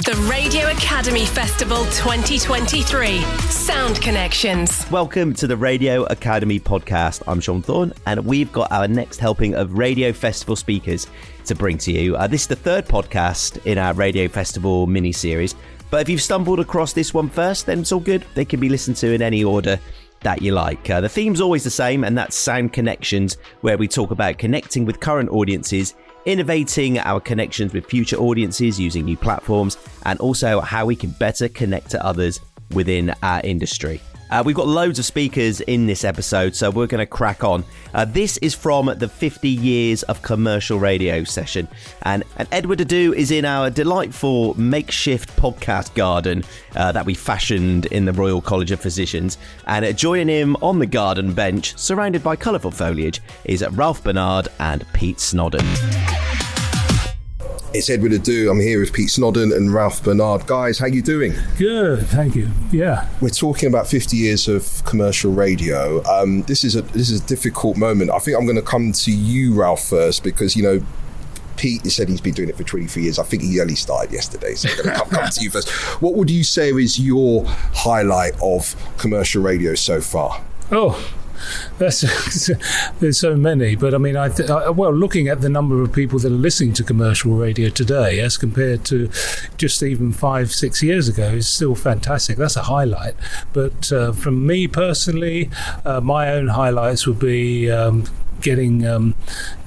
The Radio Academy Festival 2023. Sound Connections. Welcome to the Radio Academy podcast. I'm Sean Thorne, and we've got our next helping of Radio Festival speakers to bring to you. This is the third podcast in our Radio Festival mini-series, but if you've stumbled across this one first, then it's all good. They can be listened to in any order that you like. The theme's always the same, and that's Sound Connections, where we talk about connecting with current audiences, innovating our connections with future audiences using new platforms, and also how we can better connect to others within our industry. We've got loads of speakers in this episode, so we're going to crack on. This is from the 50 Years of Commercial Radio session, and Edward Adoo is in our delightful makeshift podcast garden that we fashioned in the Royal College of Physicians, and joining him on the garden bench, surrounded by colourful foliage, is Ralph Bernard and Pete Snodden. It's Edward Adoo. I'm here with Pete Snodden and Ralph Bernard. Guys, how you doing? Good, thank you. Yeah. We're talking about 50 years of commercial radio. This is a difficult moment. I think I'm going to come to you, Ralph, first, because, you know, Pete said he's been doing it for 23 years. I think he only started yesterday, so I'm going to come to you first. What would you say is your highlight of commercial radio so far? Oh, there's so many, but I mean, looking at the number of people that are listening to commercial radio today as compared to just even 5-6 years ago is still fantastic. That's a highlight. But from me personally, my own highlights would be getting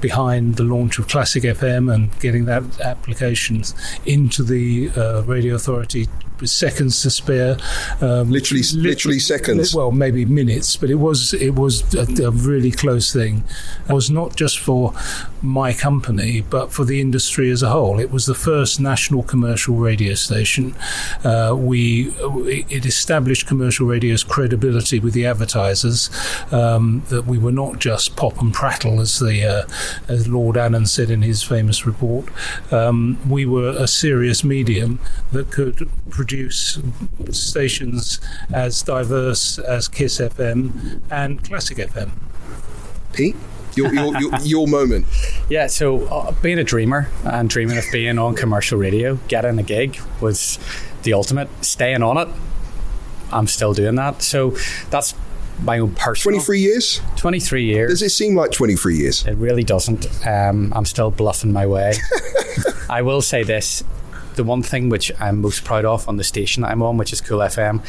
behind the launch of Classic FM and getting that applications into the Radio Authority with seconds to spare. Literally seconds. Well, maybe minutes, but it was a really close thing. It was not just for my company, but for the industry as a whole. It was the first national commercial radio station. It established commercial radio's credibility with the advertisers, that we were not just pop and prattle, as Lord Annan said in his famous report. We were a serious medium that could produce stations as diverse as Kiss FM and Classic FM. Pete, your moment. Yeah, so being a dreamer and dreaming of being on commercial radio, getting a gig was the ultimate. Staying on it, I'm still doing that. So that's my own personal. 23 years? 23 years. Does it seem like 23 years? It really doesn't. I'm still bluffing my way. I will say this. The one thing which I'm most proud of on the station that I'm on, which is Cool FM,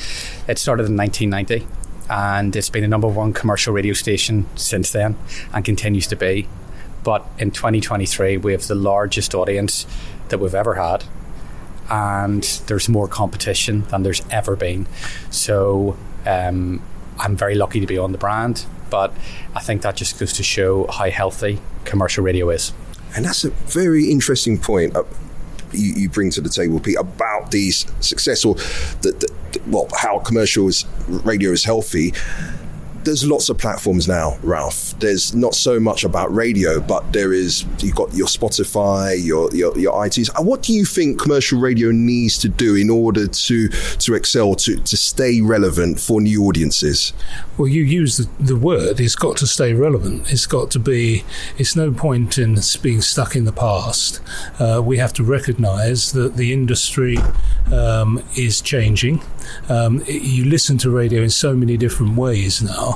it started in 1990 and it's been a number one commercial radio station since then and continues to be. But in 2023 we have the largest audience that we've ever had, and there's more competition than there's ever been. So I'm very lucky to be on the brand, but I think that just goes to show how healthy commercial radio is. And that's a very interesting point you bring to the table, Pete, about these successful, how commercial radio is healthy. There's lots of platforms now, Ralph. There's not so much about radio, but you've got your Spotify, your iTunes. What do you think commercial radio needs to do in order to excel, to stay relevant for new audiences? Well, you use the word, it's got to stay relevant. It's no point in being stuck in the past. We have to recognise that the industry is changing. You listen to radio in so many different ways now.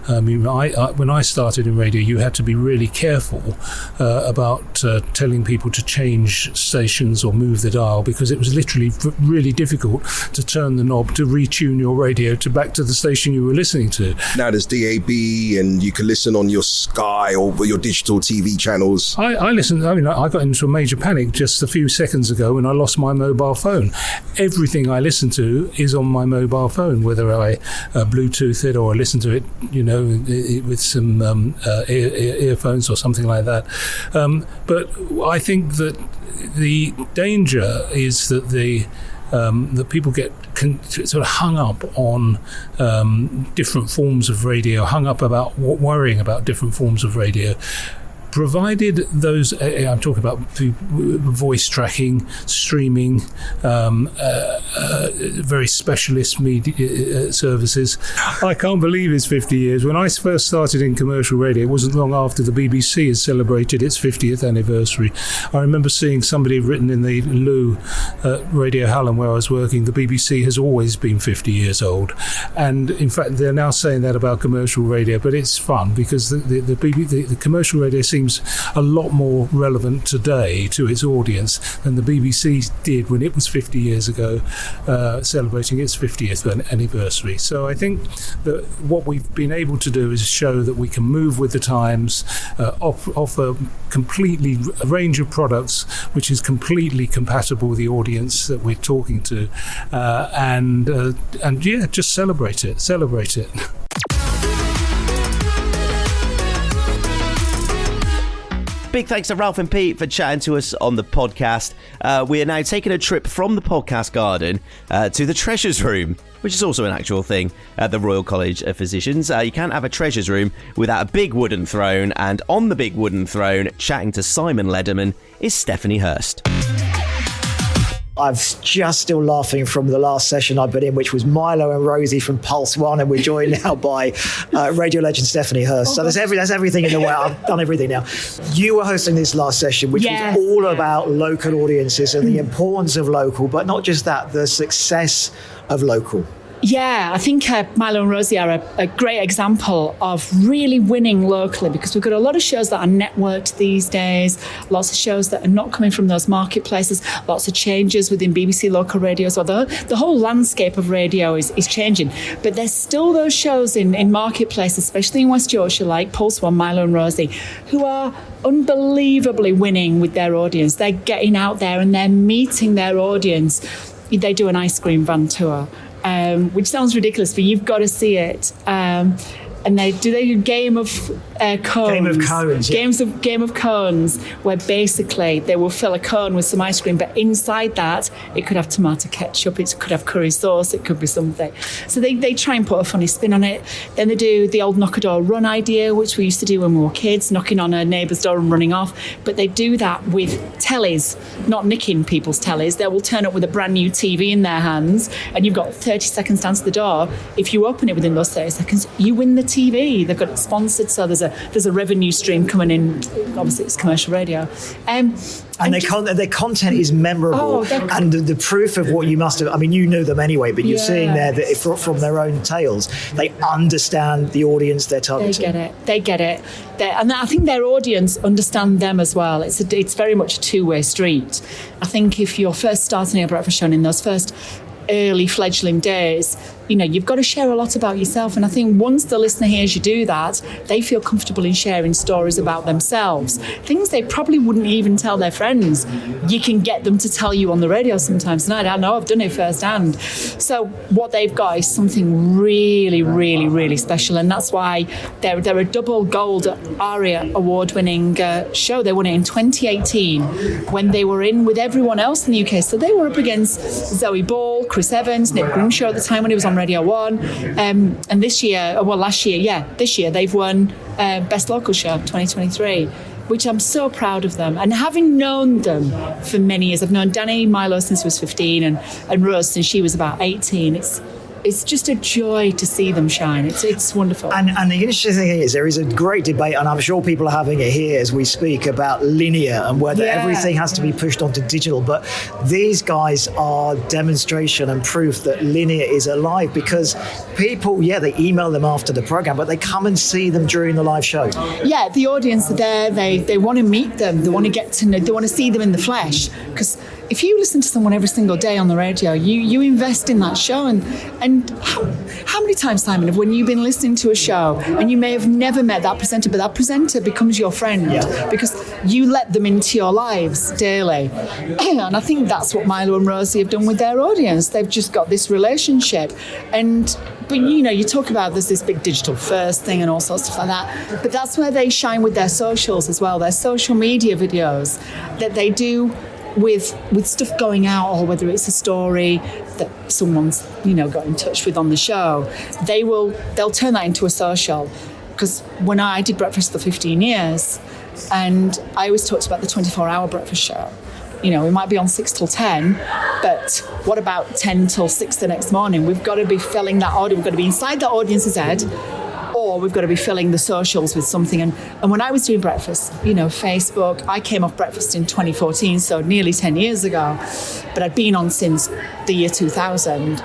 I mean, when I started in radio, you had to be really careful about telling people to change stations or move the dial, because it was literally really difficult to turn the knob to retune your radio back to the station you were listening to. Now there's DAB and you can listen on your Sky or your digital TV channels. I listened. I mean, I got into a major panic just a few seconds ago when I lost my mobile phone. Everything I listen to is on my mobile phone, whether I Bluetooth it or I listen to it, with some earphones or something like that. But I think that the danger is that that people get sort of hung up on different forms of radio, hung up about worrying about different forms of radio. provided those, I'm talking about voice tracking, streaming, very specialist media services. I can't believe it's 50 years. When I first started in commercial radio, it wasn't long after the BBC had celebrated its 50th anniversary. I remember seeing somebody written in the loo at Radio Hallam where I was working, the BBC has always been 50 years old. And in fact, they're now saying that about commercial radio, but it's fun because the commercial radio seems a lot more relevant today to its audience than the BBC did when it was 50 years ago, celebrating its 50th anniversary. So I think that what we've been able to do is show that we can move with the times, offer completely a range of products which is completely compatible with the audience that we're talking to, and just celebrate it. Big thanks to Ralph and Pete for chatting to us on the podcast. We are now taking a trip from the podcast garden to the Treasures Room, which is also an actual thing at the Royal College of Physicians. You can't have a Treasures Room without a big wooden throne, and on the big wooden throne, chatting to Simon Lederman, is Stephanie Hirst. I'm just still laughing from the last session I've been in, which was Milo and Rosie from Pulse One, and we're joined now by radio legend Stephanie Hirst. So that's everything in the way. I've done everything now. You were hosting this last session, which was all about local audiences and the importance of local, but not just that, the success of local. Yeah, I think Milo and Rosie are a great example of really winning locally, because we've got a lot of shows that are networked these days, lots of shows that are not coming from those marketplaces, lots of changes within BBC local radio. So the whole landscape of radio is changing. But there's still those shows in marketplaces, especially in West Yorkshire, like Pulse One, Milo and Rosie, who are unbelievably winning with their audience. They're getting out there and they're meeting their audience. They do an ice cream van tour. Which sounds ridiculous, but you've got to see it. And they do a game of cones. Game of cones. Yeah. Game of cones, where basically they will fill a cone with some ice cream, but inside that it could have tomato ketchup, it could have curry sauce, it could be something. So they try and put a funny spin on it. Then they do the old knock a door run idea, which we used to do when we were kids, knocking on a neighbour's door and running off. But they do that with tellies, not nicking people's tellies. They will turn up with a brand new TV in their hands, and you've got 30 seconds to answer the door. If you open it within those 30 seconds, you win the TV. They've got it sponsored, so there's a revenue stream coming in. Obviously, it's commercial radio. And their content is memorable. And the proof of what you must have, I mean, you know them anyway, but you're seeing there that from their own tales, they understand the audience they're targeting. They get it. And I think their audience understand them as well. It's very much a two-way street. I think if you're first starting a breakfast show in those first early fledgling days, you've got to share a lot about yourself. And I think once the listener hears you do that, they feel comfortable in sharing stories about themselves, things they probably wouldn't even tell their friends. You can get them to tell you on the radio sometimes. And I know I've done it firsthand. So what they've got is something really, really, really special. And that's why they're a double gold ARIA award-winning show. They won it in 2018 when they were in with everyone else in the UK. So they were up against Zoe Ball, Chris Evans, Nick Grimshaw at the time when he was on Radio 1. And this year they've won Best Local Show 2023, which I'm so proud of them. And having known them for many years, I've known Danny Milo since he was 15 and Rose since she was about 18. It's just a joy to see them shine. It's wonderful. And the interesting thing is there is a great debate, and I'm sure people are having it here as we speak, about linear and whether everything has to be pushed onto digital. But these guys are demonstration and proof that linear is alive, because people, they email them after the program, but they come and see them during the live show. Yeah, the audience are there. They want to meet them. They want to get to know. They want to see them in the flesh, because if you listen to someone every single day on the radio, you invest in that show. And how many times, Simon, have when you've been listening to a show and you may have never met that presenter, but that presenter becomes your friend because you let them into your lives daily. And I think that's what Milo and Rosie have done with their audience. They've just got this relationship. But you talk about there's this big digital first thing and all sorts of stuff like that. But that's where they shine with their socials as well, their social media videos that they do with stuff going out, or whether it's a story that someone's got in touch with on the show, they'll turn that into a social. Because when I did breakfast for 15 years, And I always talked about the 24-hour breakfast show. You know, we might be on 6 till 10, but what about 10 till 6 the next morning? We've got to be filling that audience. We've got to be inside the audience's head, or we've got to be filling the socials with something. And when I was doing breakfast, you know, Facebook, I came off breakfast in 2014, so nearly 10 years ago, but I'd been on since the year 2000.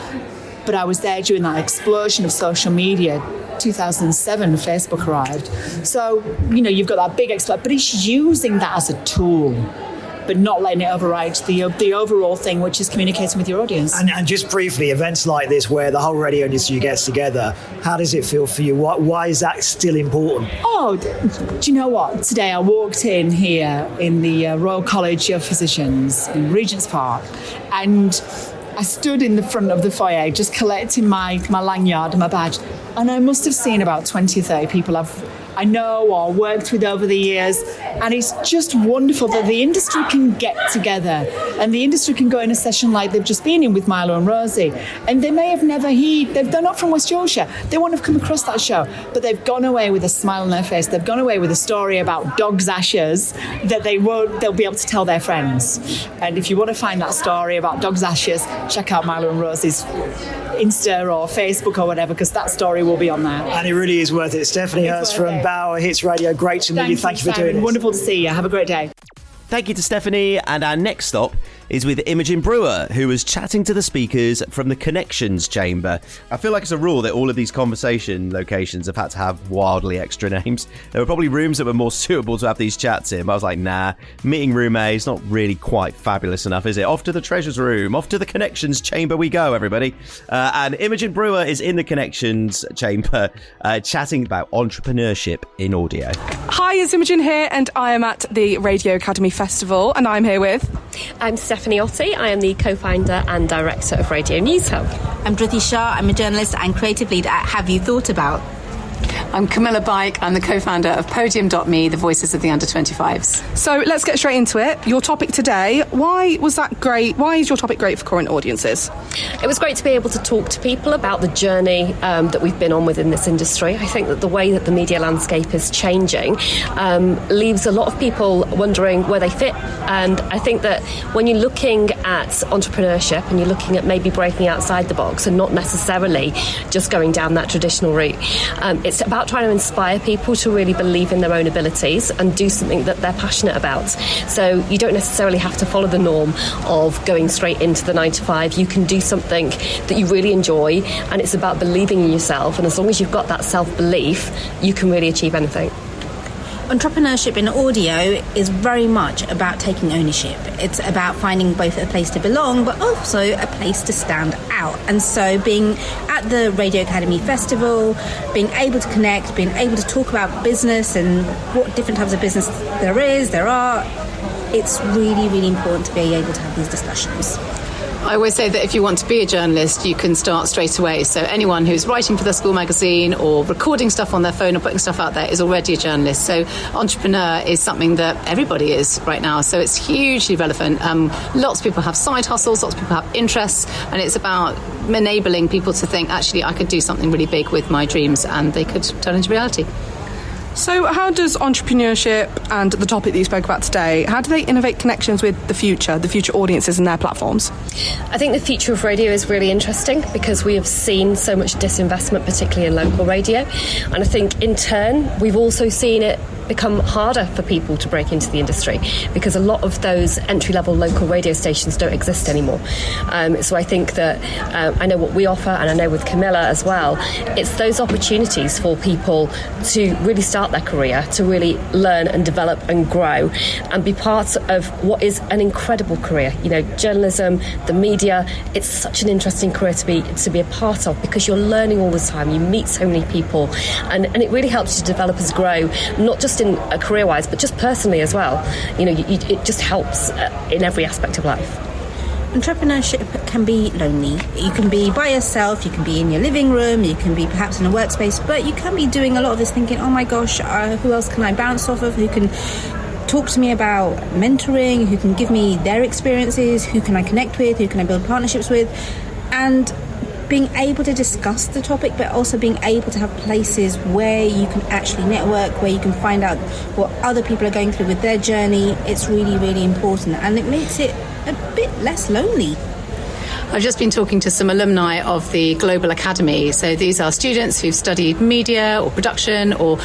But I was there during that explosion of social media. 2007, Facebook arrived. So, you know, you've got that big explosion, but it's using that as a tool, but not letting it override the overall thing, which is communicating with your audience. And just briefly, events like this where the whole radio industry gets together, how does it feel for you? Why is that still important? Oh, do you know what? Today I walked in here in the Royal College of Physicians in Regent's Park, and I stood in the front of the foyer just collecting my lanyard and my badge, and I must have seen about 20 or 30 people I know or worked with over the years, and it's just wonderful that the industry can get together and the industry can go in a session like they've just been in with Milo and Rosie, and they may have they're not from West Yorkshire, they won't have come across that show, but they've gone away with a smile on their face, they've gone away with a story about dog's ashes that they'll be able to tell their friends. And if you want to find that story about dog's ashes, check out Milo and Rosie's Insta or Facebook or whatever, because that story will be on there. And it really is worth it. Stephanie Hirst from Bauer Hits Radio, great to meet you. Thank you for doing this. Wonderful to see you. Have a great day. Thank you to Stephanie, and our next stop is with Imogen Brewer, who was chatting to the speakers from the Connections Chamber. I feel like it's a rule that all of these conversation locations have had to have wildly extra names. There were probably rooms that were more suitable to have these chats in, but I was like, nah, meeting room A is not really quite fabulous enough, is it? Off to the Treasures Room, off to the Connections Chamber we go, everybody. And Imogen Brewer is in the Connections Chamber chatting about entrepreneurship in audio. Hi, it's Imogen here, and I am at the Radio Academy Festival, and I'm here with... I'm Stephanie Otty. I am the co-founder and director of Radio News Hub. I'm Dhruti Shah. I'm a journalist and creative lead at Have You Thought About? I'm Camilla Bike. I'm the co-founder of Podium.me, the voices of the under-25s. So let's get straight into it. Your topic today, why was that great? Why is your topic great for current audiences? It was great to be able to talk to people about the journey that we've been on within this industry. I think that the way that the media landscape is changing leaves a lot of people wondering where they fit. And I think that when you're looking at entrepreneurship and you're looking at maybe breaking outside the box and not necessarily just going down that traditional route, it's about trying to inspire people to really believe in their own abilities and do something that they're passionate about. So you don't necessarily have to follow the norm of going straight into the 9 to 5. You can do something that you really enjoy, and it's about believing in yourself. And as long as you've got that self-belief, you can really achieve anything. Entrepreneurship in audio is very much about taking ownership. It's about finding both a place to belong, but also a place to stand out. And so being at the Radio Academy Festival, being able to connect, being able to talk about business and what different types of business there are, it's really, really important to be able to have these discussions. I always say that if you want to be a journalist, you can start straight away. So anyone who's writing for their school magazine or recording stuff on their phone or putting stuff out there is already a journalist. So entrepreneur is something that everybody is right now. So it's hugely relevant. Lots of people have side hustles, lots of people have interests, and it's about enabling people to think, actually, I could do something really big with my dreams and they could turn into reality. So how does entrepreneurship and the topic that you spoke about today, how do they innovate connections with the future audiences and their platforms? I think the future of radio is really interesting because we have seen so much disinvestment, particularly in local radio. And I think in turn, we've also seen it become harder for people to break into the industry because a lot of those entry-level local radio stations don't exist anymore. So I think that I know what we offer, and I know with Camilla as well, it's those opportunities for people to really start their career, to really learn and develop and grow and be part of what is an incredible career. You know, journalism, the media, it's such an interesting career to be a part of because you're learning all the time, you meet so many people, and it really helps you to develop as grow, not just in career-wise, but just personally as well. You know, it just helps in every aspect of life. Entrepreneurship can be lonely. You can be by yourself, you can be in your living room, you can be perhaps in a workspace, but you can be doing a lot of this thinking, oh my gosh, who else can I bounce off of, who can talk to me about mentoring, who can give me their experiences, who can I connect with, who can I build partnerships with. And being able to discuss the topic, but also being able to have places where you can actually network, where you can find out what other people are going through with their journey. It's really, really important, and it makes it a bit less lonely. I've just been talking to some alumni of the Global Academy. So these are students who've studied media or production or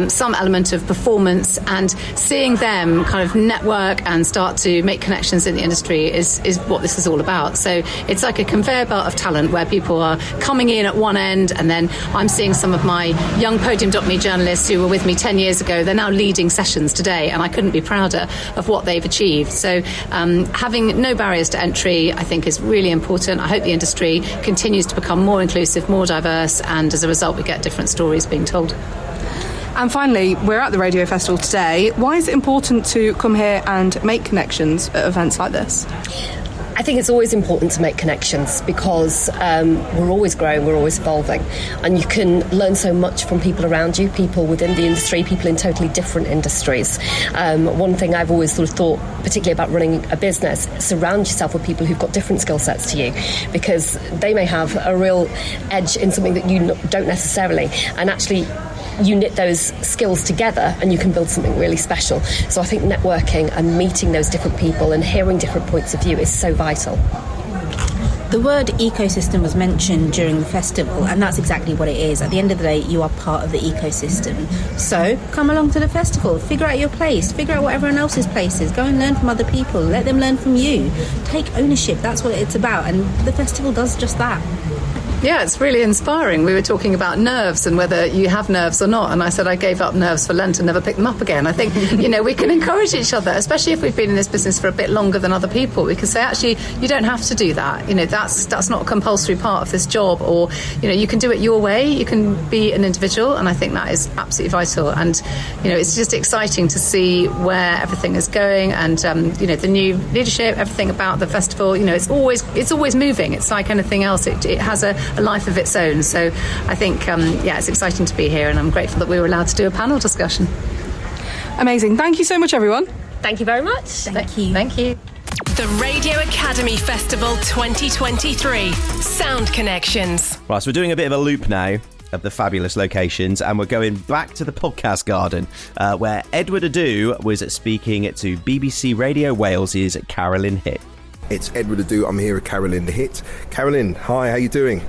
some element of performance, and seeing them kind of network and start to make connections in the industry is what this is all about. So it's like a conveyor belt of talent where people are coming in at one end, and then I'm seeing some of my young Podium.me journalists who were with me 10 years ago. They're now leading sessions today, and I couldn't be prouder of what they've achieved. So having no barriers to entry, I think, is really important. I hope the industry continues to become more inclusive, more diverse, and as a result we get different stories being told. And finally, we're at the Radio Festival today. Why is it important to come here and make connections at events like this? I think it's always important to make connections because we're always growing, we're always evolving, and you can learn so much from people around you, people within the industry, people in totally different industries. One thing I've always sort of thought, particularly about running a business, surround yourself with people who've got different skill sets to you, because they may have a real edge in something that you don't necessarily, and actually you knit those skills together and you can build something really special. So I think networking and meeting those different people and hearing different points of view is so vital. The word ecosystem was mentioned during the festival, and that's exactly what it is. At the end of the day, you are part of the ecosystem. So come along to the festival, figure out your place, figure out what everyone else's place is, go and learn from other people, let them learn from you. Take ownership, that's what it's about, and the festival does just that. Yeah, it's really inspiring. We were talking about nerves and whether you have nerves or not, and I said I gave up nerves for Lent and never picked them up again. I think, we can encourage each other, especially if we've been in this business for a bit longer than other people. We can say, actually, you don't have to do that. That's not a compulsory part of this job, or, you can do it your way. You can be an individual, and I think that is absolutely vital. And, it's just exciting to see where everything is going, and, the new leadership, everything about the festival, it's always moving. It's like anything else. It has a life of its own. So I think, it's exciting to be here, and I'm grateful that we were allowed to do a panel discussion. Amazing. Thank you so much, everyone. Thank you very much. Thank you. Thank you. The Radio Academy Festival 2023. Sound Connections. Right, so we're doing a bit of a loop now of the fabulous locations, and we're going back to the podcast garden, where Edward Adoo was speaking to BBC Radio Wales's Carolyn Hit. It's Edward Adoo. I'm here with Carolyn the Hit. Carolyn, hi, how you doing?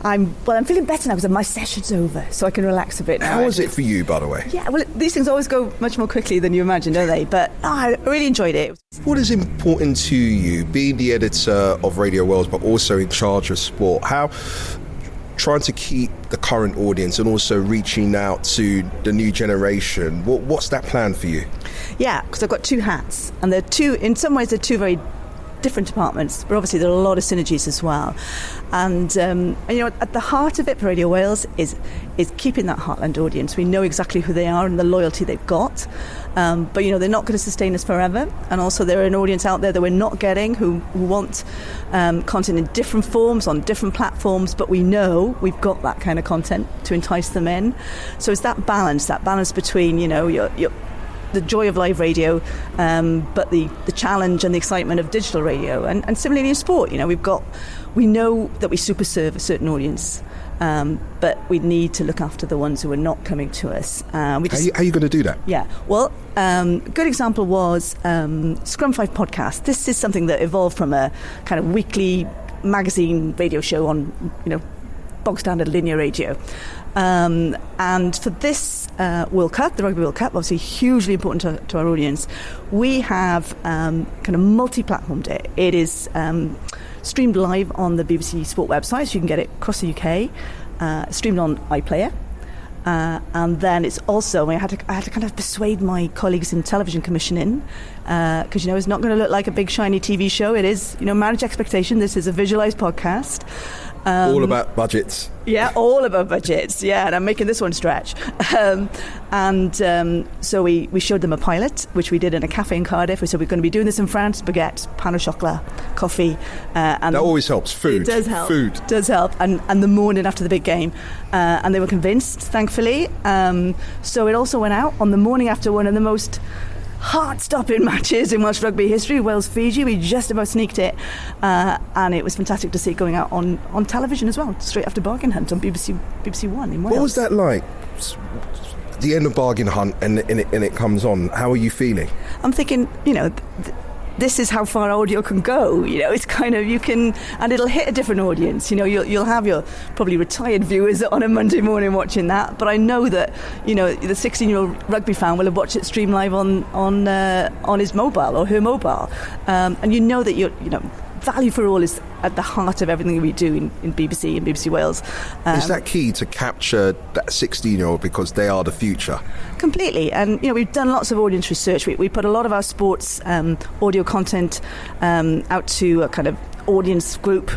I'm feeling better now because my session's over, so I can relax a bit now. How was it for you, by the way? Yeah, well, these things always go much more quickly than you imagine, don't they? But I really enjoyed it. What is important to you, being the editor of Radio Wales, but also in charge of sport? How trying to keep the current audience and also reaching out to the new generation? What's that plan for you? Yeah, because I've got two hats, and in some ways they're two very different departments, but obviously there are a lot of synergies as well. And at the heart of it for Radio Wales is keeping that heartland audience. We know exactly who they are and the loyalty they've got, but they're not going to sustain us forever. And also there are an audience out there that we're not getting who want content in different forms on different platforms, but we know we've got that kind of content to entice them in. So it's that balance between the joy of live radio, but the challenge and the excitement of digital radio, and similarly in sport. We know that we super serve a certain audience, but we need to look after the ones who are not coming to us. How are you going to do that? Yeah, well, a good example was Scrum 5 podcast. This is something that evolved from a kind of weekly magazine radio show on bog standard linear radio. And for this World Cup, the Rugby World Cup, obviously hugely important to our audience, we have kind of multi-platform day. It is streamed live on the BBC Sport website, so you can get it across the UK, streamed on iPlayer. And then it's also, I had to kind of persuade my colleagues in television commissioning, because it's not going to look like a big shiny TV show. It is, manage expectation. This is a visualised podcast. All about budgets. Yeah, all about budgets. Yeah, and I'm making this one stretch. So we showed them a pilot, which we did in a cafe in Cardiff. We said we're going to be doing this in France: baguette, pain au chocolat, coffee. And that always helps. Food. It does help. Food does help. And the morning after the big game, and they were convinced, thankfully. So it also went out on the morning after one of the most heart-stopping matches in Welsh rugby history. Wales-Fiji, we just about sneaked it, and it was fantastic to see it going out on television as well, straight after Bargain Hunt on BBC One in Wales. What was that like? The end of Bargain Hunt and it comes on. How are you feeling? I'm thinking, this is how far audio can go. It's kind of, you can, and it'll hit a different audience. You'll have your probably retired viewers on a Monday morning watching that, but I know that the 16-year-old rugby fan will have watched it stream live on his mobile or her mobile, and that value for all is at the heart of everything we do in BBC and BBC Wales. Is that key to capture that 16-year-old because they are the future? Completely. And, we've done lots of audience research. We put a lot of our sports audio content out to a kind of audience group.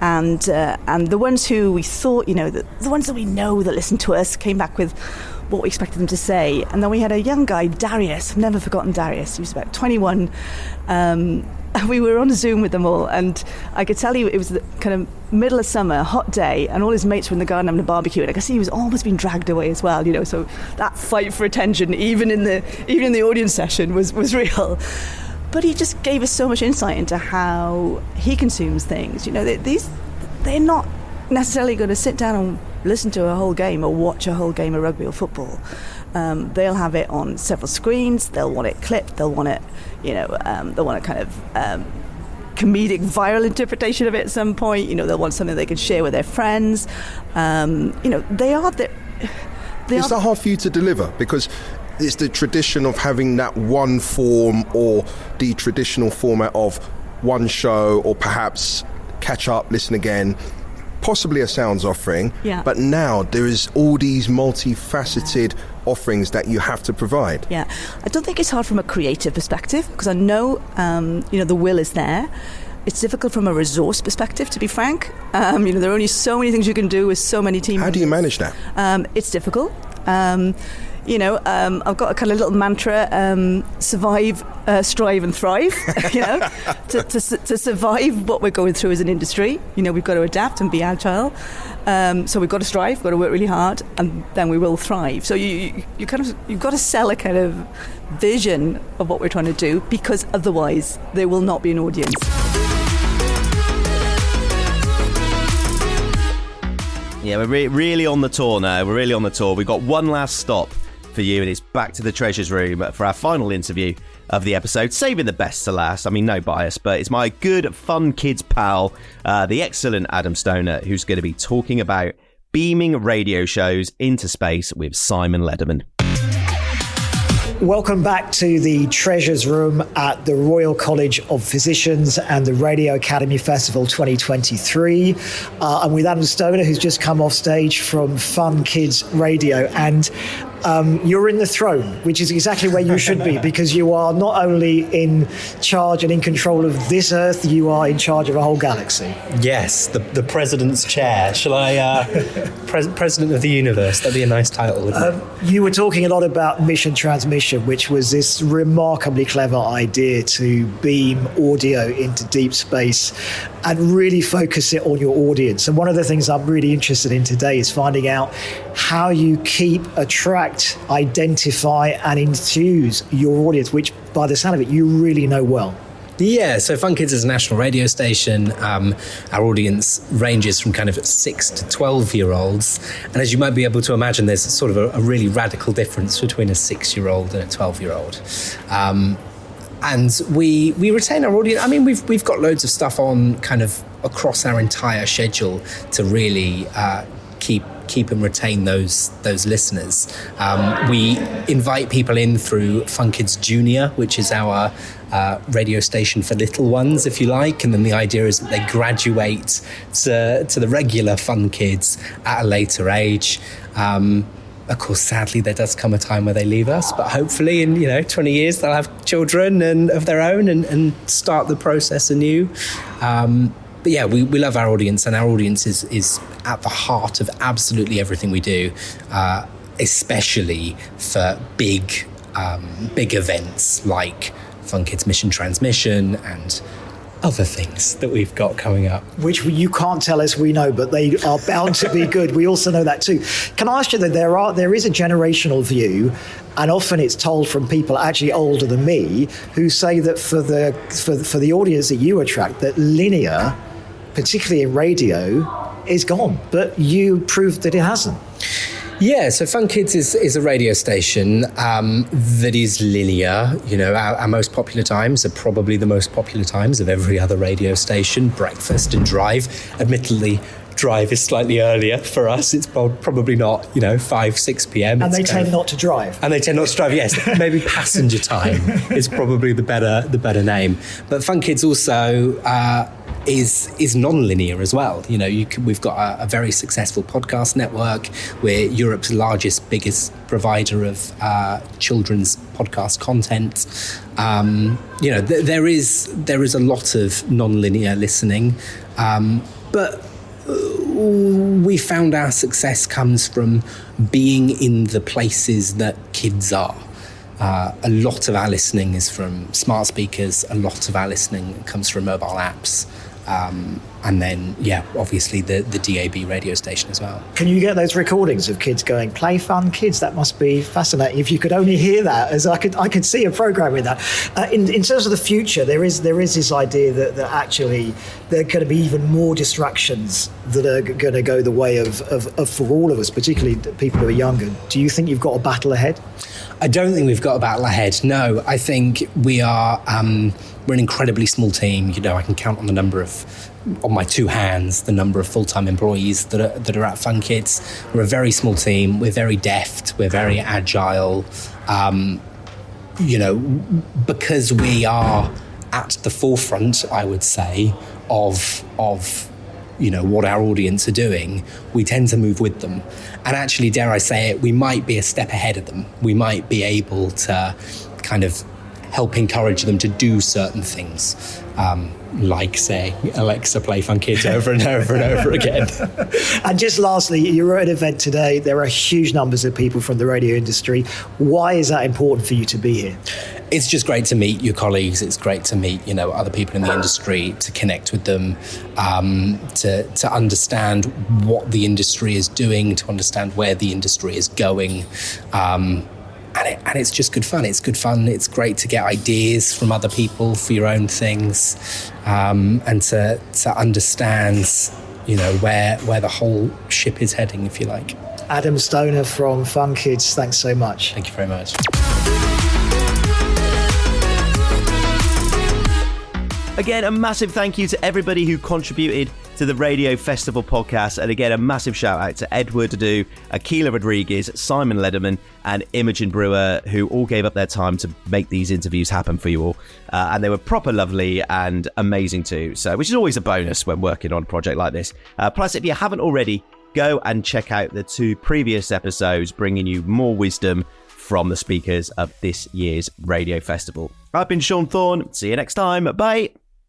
And the ones who we thought, the ones that we know that listen to us came back with what we expected them to say. And then we had a young guy, Darius. I've never forgotten Darius. He was about 21. We were on Zoom with them all, and I could tell you it was the kind of middle of summer, hot day, and all his mates were in the garden having a barbecue, and I could see he was almost being dragged away as well, so that fight for attention, even in the audience session, was real. But he just gave us so much insight into how he consumes things. They're not necessarily going to sit down and listen to a whole game or watch a whole game of rugby or football. They'll have it on several screens. They'll want it clipped. They'll want it, they'll want a kind of comedic, viral interpretation of it at some point. They'll want something they can share with their friends. They are the. Is that hard for you to deliver? Because it's the tradition of having that one form, or the traditional format of one show, or perhaps catch up, listen again. Possibly a sounds offering, but now there is all these multifaceted offerings that you have to provide. Yeah, I don't think it's hard from a creative perspective, because I know, the will is there. It's difficult from a resource perspective, to be frank. There are only so many things you can do with so many teams. How do you manage that? It's difficult. I've got a kind of little mantra: survive, strive, and thrive. To survive what we're going through as an industry, we've got to adapt and be agile. So we've got to strive, we've got to work really hard, and then we will thrive. So you've got to sell a kind of vision of what we're trying to do, because otherwise there will not be an audience. Yeah, we're really on the tour now. We're really on the tour. We've got one last stop for you, and it's back to the Treasures Room for our final interview of the episode, saving the best to last. I mean, no bias, but it's my good, fun kids pal, the excellent Adam Stoner, who's going to be talking about beaming radio shows into space with Simon Lederman. Welcome back to the Treasures Room at the Royal College of Physicians and the Radio Academy Festival 2023. I'm with Adam Stoner, who's just come off stage from Fun Kids Radio. And you're in the throne, which is exactly where you should be, because you are not only in charge and in control of this Earth, you are in charge of a whole galaxy. Yes, the President's Chair. Shall I? President of the Universe. That'd be a nice title, wouldn't it? You were talking a lot about mission transmission, which was this remarkably clever idea to beam audio into deep space and really focus it on your audience. And one of the things I'm really interested in today is finding out how you attract, identify and enthuse your audience, which by the sound of it, you really know well. Yeah, so Fun Kids is a national radio station. Our audience ranges from kind of 6 to 12-year-olds. And as you might be able to imagine, there's sort of a really radical difference between a 6-year-old and a 12-year-old. And we retain our audience. I mean, we've got loads of stuff on kind of across our entire schedule to really keep and retain those listeners. We invite people in through Fun Kids Junior, which is our radio station for little ones, if you like, and then the idea is that they graduate to the regular Fun Kids at a later age. Of course, sadly, there does come a time where they leave us, but hopefully in 20 years they'll have children and of their own and start the process anew. But yeah, we love our audience, and our audience is at the heart of absolutely everything we do, especially for big events like Fun Kids Mission Transmission and other things that we've got coming up. Which you can't tell us, we know, but they are bound to be good. We also know that too. Can I ask you that there is a generational view, and often it's told from people actually older than me, who say that for the audience that you attract, that linear, particularly in radio, is gone. But you proved that it hasn't. Yeah, so Fun Kids is a radio station that is linear. You know, our most popular times are probably the most popular times of every other radio station, breakfast and drive. Admittedly, drive is slightly earlier for us. It's probably not, 5, 6 p.m. And they tend not to drive. And they tend not to drive, yes. Maybe passenger time is probably the better name. But Fun Kids also is non-linear as well. We've got a very successful podcast network. We're Europe's largest, biggest provider of children's podcast content. There is a lot of non-linear listening, but we found our success comes from being in the places that kids are. A lot of our listening is from smart speakers. A lot of our listening comes from mobile apps. And then, obviously the DAB radio station as well. Can you get those recordings of kids going, "Play Fun Kids"? That must be fascinating. If you could only hear that, as I could see a program with that. In terms of the future, there is this idea that actually there are going to be even more distractions that are going to go the way of for all of us, particularly people who are younger. Do you think you've got a battle ahead? I don't think we've got a battle ahead. No, I think we are. We're an incredibly small team. I can count on my two hands the number of full-time employees that are at Fun Kids. We're a very small team. We're very deft. We're very agile. Because we are at the forefront, I would say, of what our audience are doing, we tend to move with them. And actually, dare I say it, we might be a step ahead of them. We might be able to kind of help encourage them to do certain things, like, say, Alexa, play Fun Kids over and over and over again. And just lastly, you were at an event today. There are huge numbers of people from the radio industry. Why is that important for you to be here? It's just great to meet your colleagues. It's great to meet, other people in the industry, to connect with them, to understand what the industry is doing, to understand where the industry is going. And it's just good fun. It's good fun. It's great to get ideas from other people for your own things, and to understand, where the whole ship is heading, if you like. Adam Stoner from Fun Kids, thanks so much. Thank you very much. Again, a massive thank you to everybody who contributed to the Radio Festival podcast. And again, a massive shout out to Edward Adoo, Akila Rodriguez, Simon Lederman and Imogen Brewer, who all gave up their time to make these interviews happen for you all. And they were proper lovely and amazing too. So, which is always a bonus when working on a project like this. Plus, if you haven't already, go and check out the 2 previous episodes, bringing you more wisdom from the speakers of this year's Radio Festival. I've been Sean Thorne. See you next time. Bye.